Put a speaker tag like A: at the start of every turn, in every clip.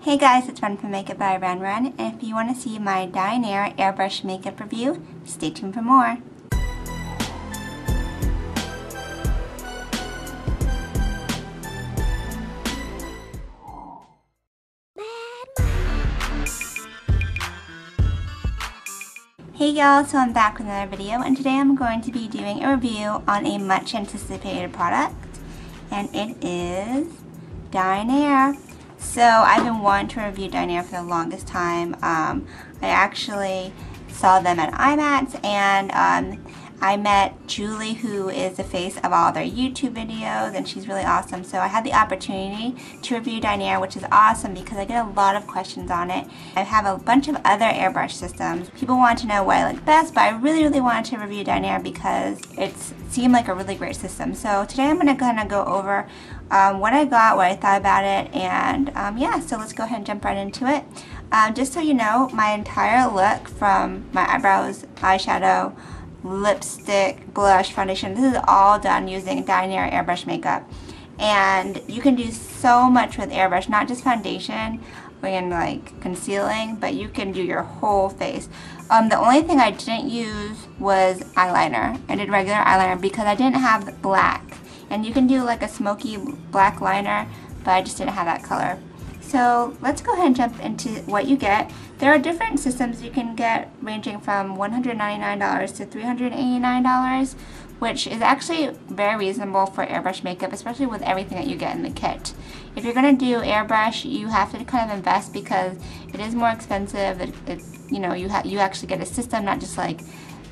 A: Hey guys, it's Run for Makeup by Run, and if you want to see my Dinair Airbrush Makeup review, stay tuned for more. Hey y'all, so I'm back with another video, and today I'm going to be doing a review on a much anticipated product, and it is Dinair. So I've been wanting to review Dinair for the longest time. I actually saw them at IMATS, and I met Julie, who is the face of all their YouTube videos, and she's really awesome. So I had the opportunity to review Dinair, which is awesome because I get a lot of questions on it. I have a bunch of other airbrush systems. People want to know what I like best, but I really wanted to review Dinair because it seemed like a really great system. So today I'm going to kind of go over what I got, what I thought about it, and yeah, so let's go ahead and jump right into it. Just so you know, my entire look from my eyebrows, eyeshadow, lipstick, blush, foundation, this is all done using Dinair Airbrush Makeup. And you can do so much with airbrush, not just foundation and like concealing, but you can do your whole face. The only thing I didn't use was eyeliner. I did regular eyeliner because I didn't have black. And you can do like a smoky black liner, but I just didn't have that color. So let's go ahead and jump into what you get. There are different systems you can get ranging from $199 to $389, which is actually very reasonable for airbrush makeup, especially with everything that you get in the kit. If you're going to do airbrush, you have to kind of invest because it is more expensive. You know, you actually get a system, not just like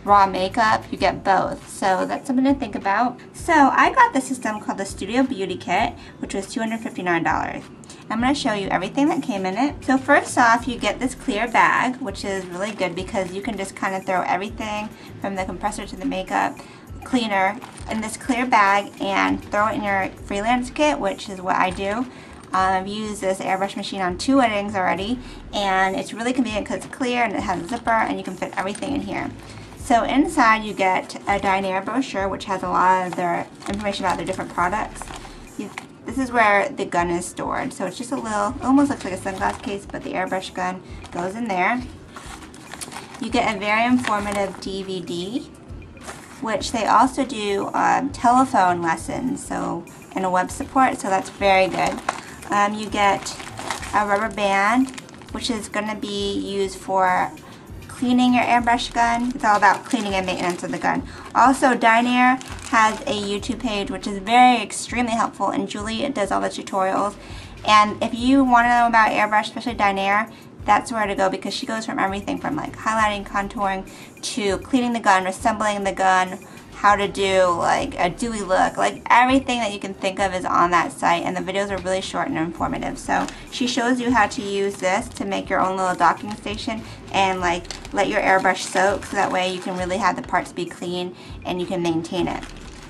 A: raw makeup, you get both. So that's something to think about. So I got the system called the Studio Beauty Kit, which was $259. I'm going to show you everything that came in it. So first off, you get this clear bag, which is really good because you can just kind of throw everything from the compressor to the makeup cleaner in this clear bag and throw it in your freelance kit, which is what I do. I've used this airbrush machine on 2 weddings already, and it's really convenient because it's clear and it has a zipper and you can fit everything in here. So inside you get a Dinair brochure, which has a lot of their information about their different products. This is where the gun is stored. So it's just a little, almost looks like a sunglass case, but the airbrush gun goes in there. You get a very informative DVD, which they also do telephone lessons, so and a web support, so that's very good. You get a rubber band, which is going to be used for cleaning your airbrush gun. It's all about cleaning and maintenance of the gun. Also, Dinair has a YouTube page, which is extremely helpful, and Julie does all the tutorials. And if you want to know about airbrush, especially Dinair, that's where to go because she goes from everything from like highlighting, contouring, to cleaning the gun, assembling the gun, how to do like a dewy look, like everything that you can think of is on that site, and the videos are really short and informative. So she shows you how to use this to make your own little docking station and like let your airbrush soak, so that way you can really have the parts be clean and you can maintain it.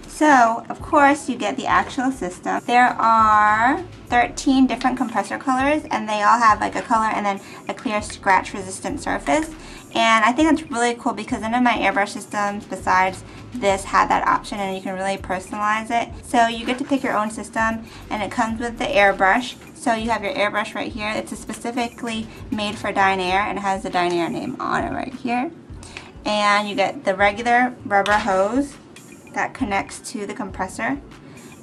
A: So of course you get the actual system. There are 13 different compressor colors, and they all have like a color and then a clear scratch resistant surface. And I think that's really cool because none of my airbrush systems besides this had that option, and you can really personalize it. So you get to pick your own system, and it comes with the airbrush. So you have your airbrush right here. It's specifically made for Dinair, and it has the Dinair name on it right here. And you get the regular rubber hose that connects to the compressor.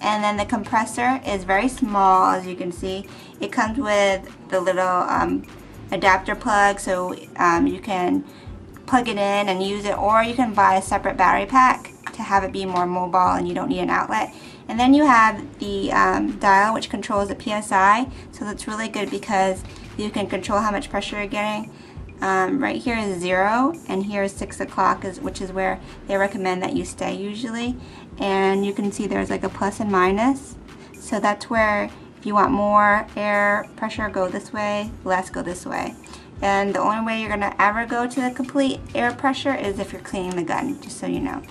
A: And then the compressor is very small, as you can see. It comes with the little adapter plug, so you can plug it in and use it, or you can buy a separate battery pack to have it be more mobile and you don't need an outlet. And then you have the dial, which controls the PSI, so that's really good because you can control how much pressure you're getting. Right here is 0, and here is 6 o'clock, which is where they recommend that you stay usually. And you can see there's like a plus and minus, so that's where if you want more air pressure, go this way, less, go this way. And the only way you're going to ever go to the complete air pressure is if you're cleaning the gun, just so you know.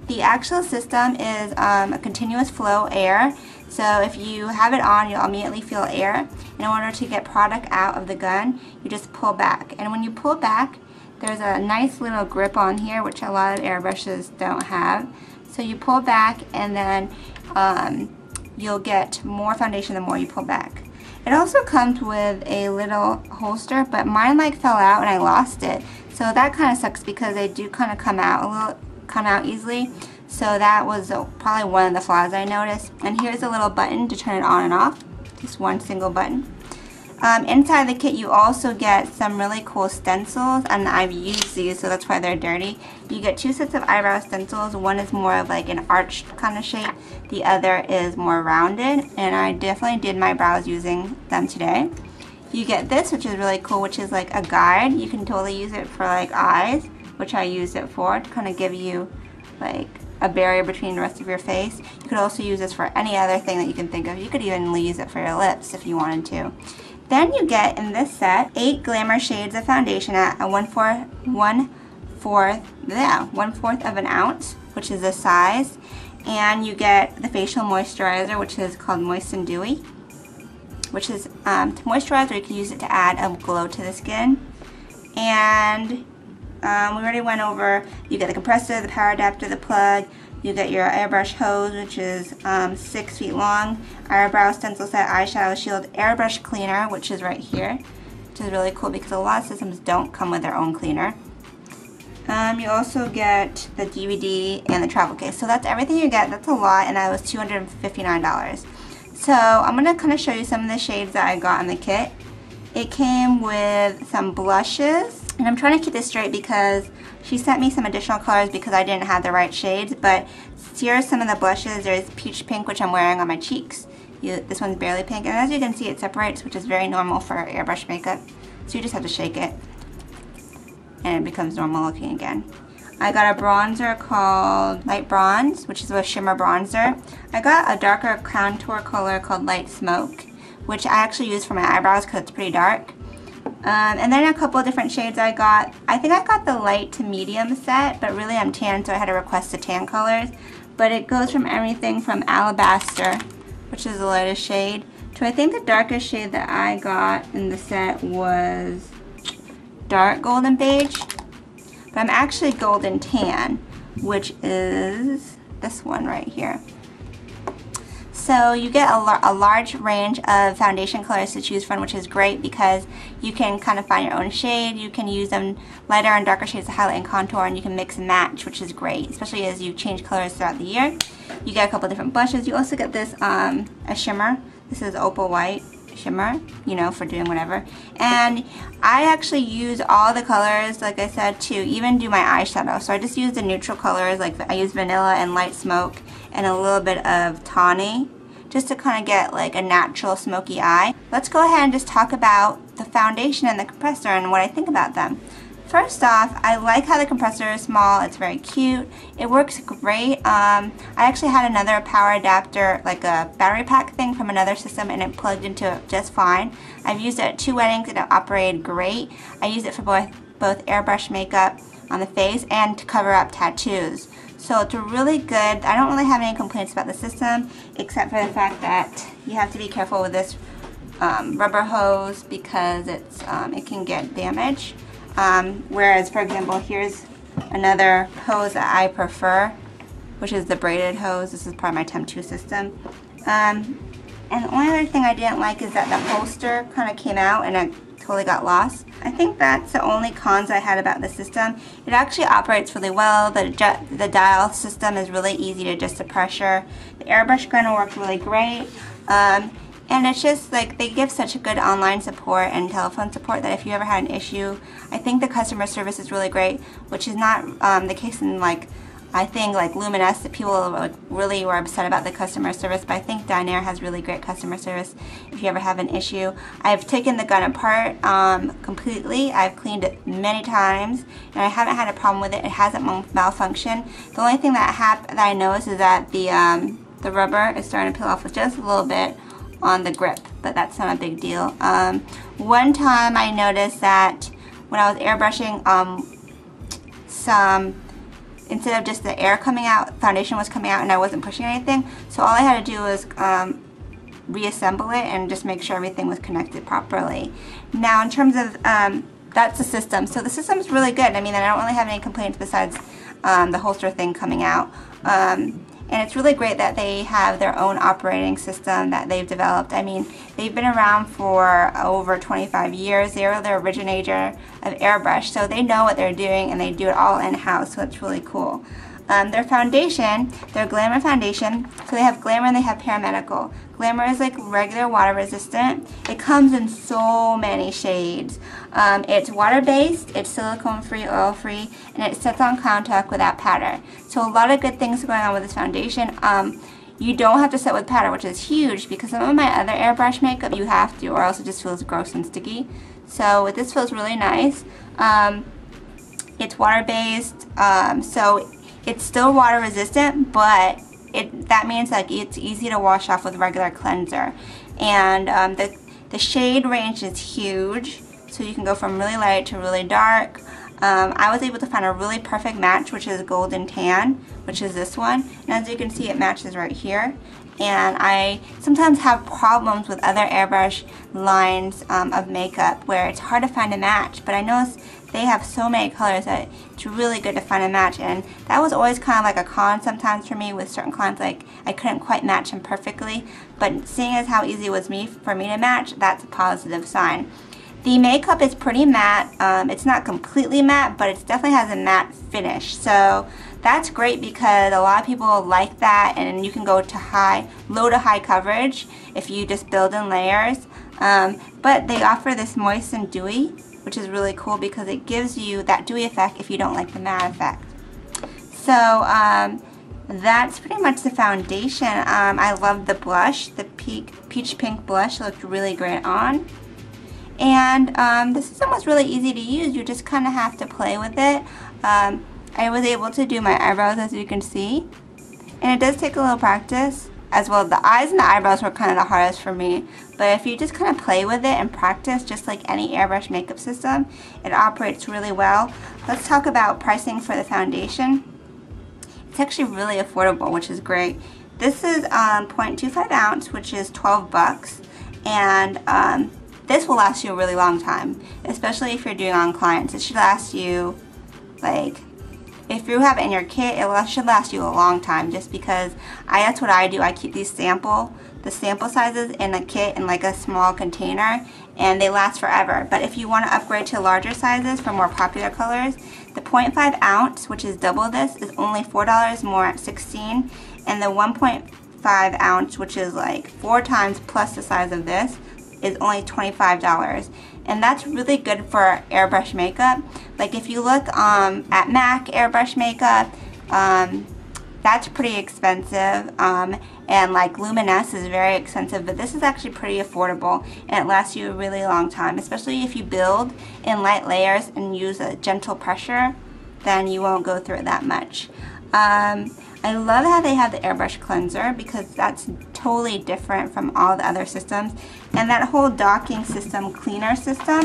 A: The actual system is a continuous flow air. So if you have it on, you'll immediately feel air. In order to get product out of the gun, you just pull back. And when you pull back, there's a nice little grip on here, which a lot of airbrushes don't have. So you pull back, and then you'll get more foundation the more you pull back. It also comes with a little holster, but mine like fell out and I lost it. So that kind of sucks because they do kind of come out easily. So that was probably one of the flaws I noticed. And here's a little button to turn it on and off. Just one single button. Inside the kit you also get some really cool stencils, and I've used these, so that's why they're dirty. You get 2 sets of eyebrow stencils. One is more of like an arched kind of shape. The other is more rounded, and I definitely did my brows using them today. You get this, which is really cool, which is like a guide. You can totally use it for like eyes, which I used it for, to kind of give you like a barrier between the rest of your face. You could also use this for any other thing that you can think of. You could even use it for your lips if you wanted to. Then you get in this set 8 Glamour shades of foundation at a 1/4 of an ounce, which is the size. And you get the facial moisturizer, which is called Moist and Dewy, which is to moisturize, or you can use it to add a glow to the skin. And we already went over, you get the compressor, the power adapter, the plug. You get your airbrush hose, which is 6 feet long, eyebrow stencil set, eyeshadow shield, airbrush cleaner, which is right here, which is really cool because a lot of systems don't come with their own cleaner. You also get the DVD and the travel case. So that's everything you get. That's a lot, and that was $259. So I'm going to kind of show you some of the shades that I got in the kit. It came with some blushes, and I'm trying to keep this straight because she sent me some additional colors because I didn't have the right shades, but here are some of the blushes. There's peach pink, which I'm wearing on my cheeks. This one's barely pink, and as you can see it separates, which is very normal for airbrush makeup. So you just have to shake it and it becomes normal looking again. I got a bronzer called Light Bronze, which is a shimmer bronzer. I got a darker contour color called Light Smoke, which I actually use for my eyebrows because it's pretty dark. And then a couple of different shades I got. I think I got the light to medium set, but really I'm tan, so I had to request the tan colors. But it goes from everything from Alabaster, which is the lightest shade, to I think the darkest shade that I got in the set was Dark Golden Beige. But I'm actually Golden Tan, which is this one right here. So you get a large range of foundation colors to choose from, which is great because you can kind of find your own shade. You can use them lighter and darker shades to highlight and contour, and you can mix and match, which is great, especially as you change colors throughout the year. You get a couple different blushes. You also get this a shimmer. This is Opal White shimmer, you know, for doing whatever. And I actually use all the colors, like I said, to even do my eyeshadow. So I just use the neutral colors, like I use Vanilla and Light Smoke and a little bit of Tawny, just to kind of get like a natural smoky eye. Let's go ahead and just talk about the foundation and the compressor and what I think about them. First off, I like how the compressor is small. It's very cute. It works great. I actually had another power adapter, like a battery pack thing from another system, and it plugged into it just fine. I've used it at 2 weddings and it operated great. I use it for both airbrush makeup on the face and to cover up tattoos. So it's really good. I don't really have any complaints about the system, except for the fact that you have to be careful with this rubber hose because it can get damaged. Whereas, for example, here's another hose that I prefer, which is the braided hose. This is part of my Temp 2 system. And the only other thing I didn't like is that the holster kind of came out and it totally got lost. I think that's the only cons I had about the system. It actually operates really well. The dial system is really easy to adjust the pressure. The airbrush gun worked really great. And it's just like they give such a good online support and telephone support that if you ever had an issue, I think the customer service is really great, which is not the case in I think Luminous, that people really were upset about the customer service, but I think Dinair has really great customer service if you ever have an issue. I've taken the gun apart completely. I've cleaned it many times, and I haven't had a problem with it. It hasn't malfunctioned. The only thing that I noticed is that the rubber is starting to peel off with just a little bit on the grip, but that's not a big deal. One time I noticed that when I was airbrushing, instead of just the air coming out, foundation was coming out and I wasn't pushing anything. So all I had to do was reassemble it and just make sure everything was connected properly. Now in terms of, that's the system. So the system is really good. I mean, I don't really have any complaints besides the holster thing coming out. And it's really great that they have their own operating system that they've developed. I mean, they've been around for over 25 years. They're the originator of airbrush, so they know what they're doing and they do it all in-house, so it's really cool. Their foundation, their Glamour foundation, so they have Glamour and they have Paramedical. Glamour is like regular water resistant. It comes in so many shades. It's water-based, it's silicone-free, oil-free, and it sets on contact without powder. So a lot of good things going on with this foundation. You don't have to set with powder, which is huge, because some of my other airbrush makeup you have to, or else it just feels gross and sticky. So this feels really nice. It's water-based, so it's still water resistant, but that means like it's easy to wash off with regular cleanser. And the shade range is huge, so you can go from really light to really dark. I was able to find a really perfect match, which is golden tan, which is this one. And as you can see, it matches right here. And I sometimes have problems with other airbrush lines of makeup where it's hard to find a match, but I noticed they have so many colors that it's really good to find a match, and that was always kind of like a con sometimes for me with certain clients. Like I couldn't quite match them perfectly, but seeing as how easy it was for me to match, that's a positive sign. The makeup is pretty matte. It's not completely matte, but it definitely has a matte finish, so that's great because a lot of people like that, and you can go to low to high coverage if you just build in layers. But they offer this moist and dewy, which is really cool because it gives you that dewy effect if you don't like the matte effect. So that's pretty much the foundation. I love the blush. The peach pink blush looked really great on. And this system was really easy to use. You just kind of have to play with it. I was able to do my eyebrows, as you can see, and it does take a little practice. As well, the eyes and the eyebrows were kind of the hardest for me, but if you just kind of play with it and practice, just like any airbrush makeup system, it operates really well. Let's talk about pricing for the foundation. It's actually really affordable, which is great. This is 0.25 ounce, which is 12 bucks, and this will last you a really long time, especially if you're doing on clients. It should last you, like, if you have it in your kit, it should last you a long time, just because that's what I do. I keep the sample sizes in a kit in like a small container, and they last forever. But if you want to upgrade to larger sizes for more popular colors, the 0.5 ounce, which is double this, is only $4 more at $16, and the 1.5 ounce, which is like 4 times plus the size of this, is only $25. And that's really good for airbrush makeup. Like if you look at MAC airbrush makeup, that's pretty expensive, and like Luminous is very expensive, but this is actually pretty affordable, and it lasts you a really long time, especially if you build in light layers and use a gentle pressure, then you won't go through it that much. I love how they have the airbrush cleanser, because that's totally different from all the other systems, and that whole docking system, cleaner system,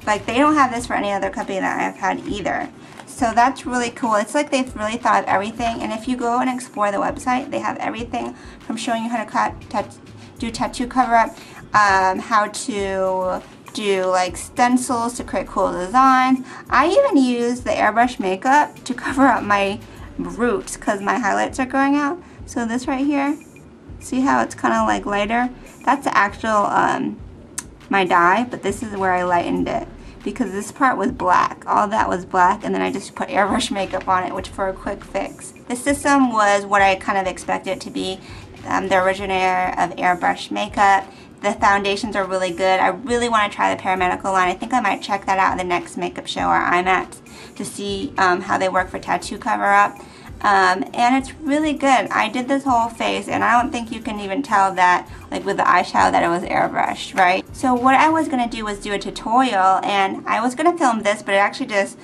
A: like they don't have this for any other company that I've had either. So that's really cool. It's like they've really thought of everything, and if you go and explore the website, they have everything from showing you how to do tattoo cover-up, how to do like stencils to create cool designs. I even use the airbrush makeup to cover up my roots because my highlights are going out. So this right here, see how it's kind of like lighter? That's the actual my dye, but this is where I lightened it, because this part was black. All that was black, and then I just put airbrush makeup on it, which for a quick fix. The system was what I kind of expected it to be. The originator of airbrush makeup. The foundations are really good. I really want to try the Paramedical line. I think I might check that out at the next makeup show where I'm at to see how they work for tattoo cover-up. And it's really good. I did this whole face, and I don't think you can even tell that, like with the eyeshadow, that it was airbrushed, right? So what I was going to do was do a tutorial, and I was going to film this, but it actually just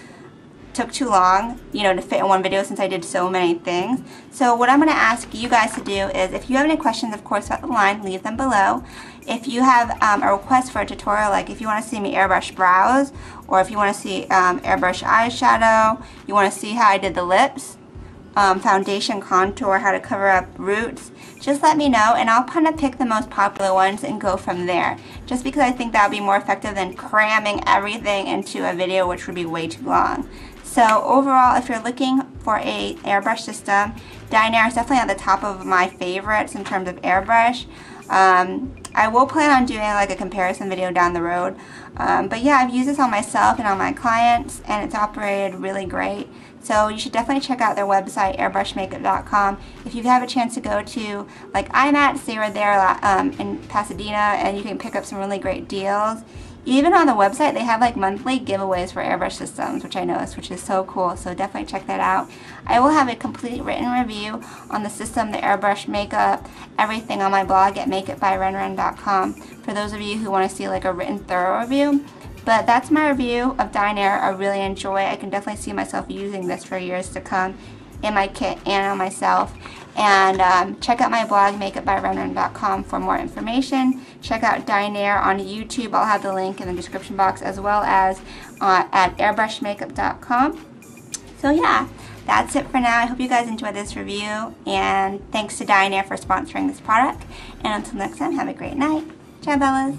A: took too long, you know, to fit in one video since I did so many things. So what I'm going to ask you guys to do is, if you have any questions, of course, about the line, leave them below. If you have a request for a tutorial, like if you want to see me airbrush brows, or if you want to see airbrush eyeshadow, you want to see how I did the lips, foundation, contour, how to cover up roots, just let me know, and I'll kind of pick the most popular ones and go from there, just because I think that would be more effective than cramming everything into a video, which would be way too long. So overall, if you're looking for a airbrush system. Dinair is definitely at the top of my favorites in terms of airbrush. I will plan on doing like a comparison video down the road. But yeah, I've used this on myself and on my clients, and it's operated really great. So you should definitely check out their website, airbrushmakeup.com. If you have a chance to go to, like I'm at, say we're there in Pasadena, and you can pick up some really great deals. Even on the website, they have like monthly giveaways for airbrush systems, which I noticed, which is so cool. So definitely check that out. I will have a complete written review on the system, the airbrush makeup, everything on my blog at makeitbyrenren.com for those of you who want to see like a written thorough review. But that's my review of Dinair. I really enjoy it. I can definitely see myself using this for years to come in my kit and on myself. And check out my blog, makeitbyrenren.com, for more information. Check out Dinair on YouTube. I'll have the link in the description box, as well as at airbrushmakeup.com. So yeah, that's it for now. I hope you guys enjoyed this review, and thanks to Dinair for sponsoring this product. And until next time, have a great night. Ciao, Bellas.